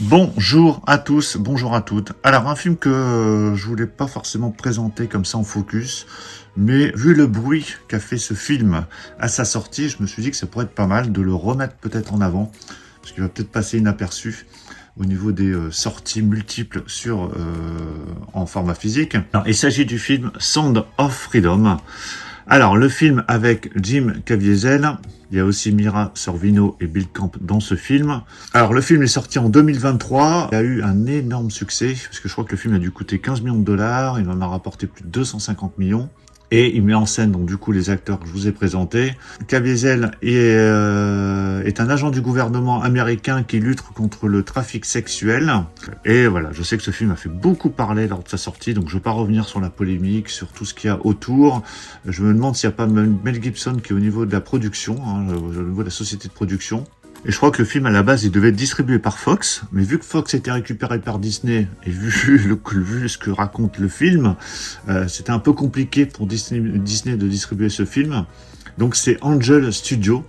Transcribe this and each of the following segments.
Bonjour à tous, bonjour à toutes. Alors un film que je voulais pas forcément présenter comme ça en focus, mais vu le bruit qu'a fait ce film à sa sortie, je me suis dit que ça pourrait être pas mal de le remettre peut-être en avant, parce qu'il va peut-être passer inaperçu au niveau des sorties multiples en format physique. Alors, il s'agit du film Sound of Freedom. Alors, le film avec Jim Caviezel, il y a aussi Mira Sorvino et Bill Camp dans ce film. Alors, le film est sorti en 2023, il a eu un énorme succès, parce que je crois que le film a dû coûter 15 millions de dollars, il en a rapporté plus de 250 millions. Et il met en scène donc du coup les acteurs que je vous ai présentés. Caviezel est un agent du gouvernement américain qui lutte contre le trafic sexuel. Et voilà, je sais que ce film a fait beaucoup parler lors de sa sortie, donc je ne vais pas revenir sur la polémique, sur tout ce qu'il y a autour. Je me demande s'il n'y a pas Mel Gibson qui est au niveau de la production, au niveau de la société de production. Et je crois que le film, à la base, il devait être distribué par Fox, mais vu que Fox était récupéré par Disney, et vu ce que raconte le film, c'était un peu compliqué pour Disney de distribuer ce film. Donc c'est Angel Studio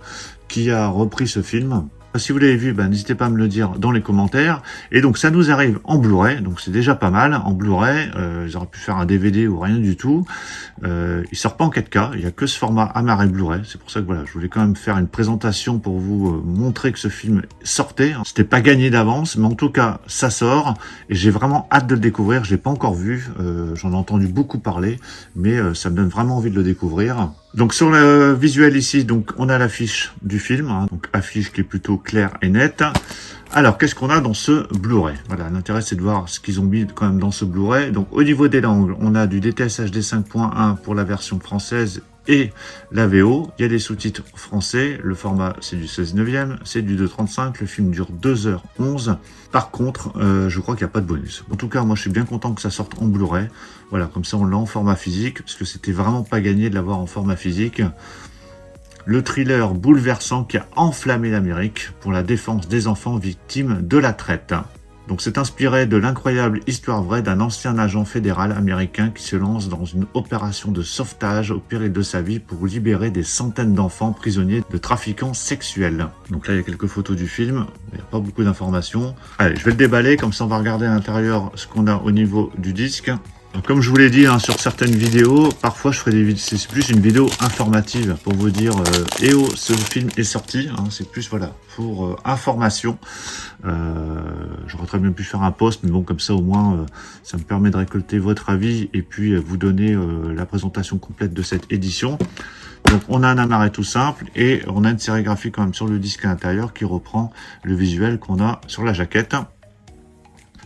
qui a repris ce film. Si vous l'avez vu, n'hésitez pas à me le dire dans les commentaires. Et donc ça nous arrive en Blu-ray, donc c'est déjà pas mal. En Blu-ray, ils auraient pu faire un DVD ou rien du tout. Il sort pas en 4K, il y a que ce format Amaray Blu-ray. C'est pour ça que voilà, je voulais quand même faire une présentation pour vous montrer que ce film sortait. C'était pas gagné d'avance, mais en tout cas ça sort et j'ai vraiment hâte de le découvrir. Je l'ai pas encore vu, j'en ai entendu beaucoup parler, mais ça me donne vraiment envie de le découvrir. Donc sur le visuel ici, donc on a l'affiche du film, donc affiche qui est plutôt claire et nette. Alors qu'est-ce qu'on a dans ce Blu-ray? Voilà, l'intérêt c'est de voir ce qu'ils ont mis quand même dans ce Blu-ray. Donc au niveau des langues, on a du DTS HD 5.1 pour la version française et la VO. Il y a des sous-titres français, le format c'est du 16/9, c'est du 2.35, le film dure 2h11. Par contre, je crois qu'il n'y a pas de bonus. En tout cas, moi je suis bien content que ça sorte en Blu-ray. Voilà, comme ça on l'a en format physique, parce que c'était vraiment pas gagné de l'avoir en format physique. Le thriller bouleversant qui a enflammé l'Amérique pour la défense des enfants victimes de la traite. Donc c'est inspiré de l'incroyable histoire vraie d'un ancien agent fédéral américain qui se lance dans une opération de sauvetage au péril de sa vie pour libérer des centaines d'enfants prisonniers de trafiquants sexuels. Donc là il y a quelques photos du film, il n'y a pas beaucoup d'informations. Allez, je vais le déballer, comme ça on va regarder à l'intérieur ce qu'on a au niveau du disque. Donc, comme je vous l'ai dit sur certaines vidéos, parfois je ferai des vidéos, c'est plus une vidéo informative pour vous dire eh oh, ce film est sorti, c'est plus voilà pour information. J'aurais très bien pu faire un post, mais bon comme ça au moins ça me permet de récolter votre avis et puis vous donner la présentation complète de cette édition. Donc on a un amarré tout simple et on a une sérigraphie quand même sur le disque à l'intérieur qui reprend le visuel qu'on a sur la jaquette.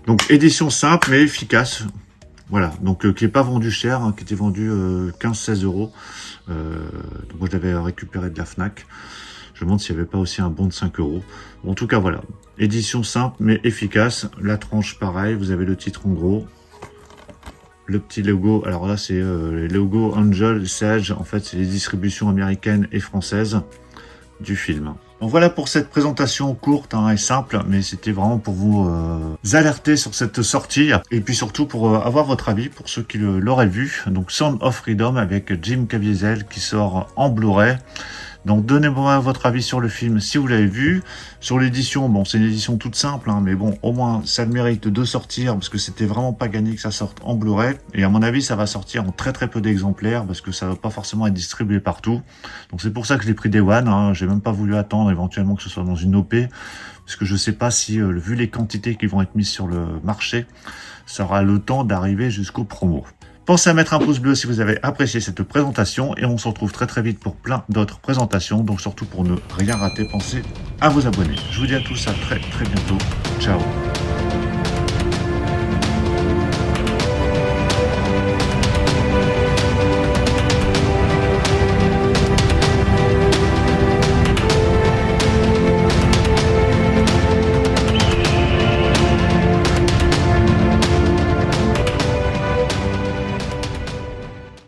Donc édition simple mais efficace. Voilà, donc qui n'est pas vendu cher, qui était vendu 15-16 euros. Donc moi je l'avais récupéré de la Fnac. Je me demande s'il n'y avait pas aussi un bon de 5 euros. Bon, en tout cas voilà, édition simple mais efficace. La tranche pareil, vous avez le titre en gros. Le petit logo, alors là c'est les logos Angel, Sage, en fait c'est les distributions américaines et françaises du film. Donc voilà pour cette présentation courte et simple, mais c'était vraiment pour vous alerter sur cette sortie et puis surtout pour avoir votre avis pour ceux qui l'auraient vu. Donc Sound of Freedom avec Jim Caviezel qui sort en Blu-ray. Donc donnez-moi votre avis sur le film si vous l'avez vu. Sur l'édition, bon c'est une édition toute simple, mais bon au moins ça le mérite de sortir parce que c'était vraiment pas gagné que ça sorte en Blu-ray. Et à mon avis ça va sortir en très peu d'exemplaires parce que ça va pas forcément être distribué partout. Donc c'est pour ça que je l'ai pris Day One, j'ai même pas voulu attendre éventuellement que ce soit dans une OP. Parce que je sais pas si, vu les quantités qui vont être mises sur le marché, ça aura le temps d'arriver jusqu'aux promos. Pensez à mettre un pouce bleu si vous avez apprécié cette présentation et on se retrouve très vite pour plein d'autres présentations. Donc surtout pour ne rien rater, pensez à vous abonner. Je vous dis à tous à très bientôt. Ciao.